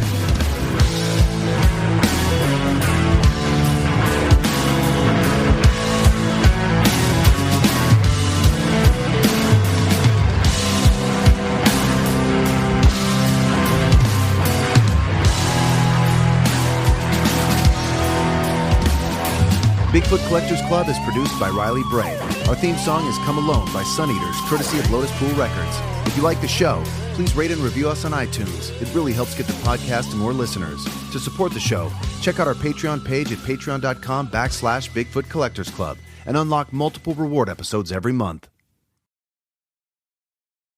Bigfoot Collectors Club is produced by Riley Bray. Our theme song is Come Alone by Suneaters, courtesy of Lotuspool Records. If you like the show, please rate and review us on iTunes. It really helps get the podcast to more listeners. To support the show, check out our Patreon page at patreon.com/Bigfoot Collectors Club and unlock multiple reward episodes every month.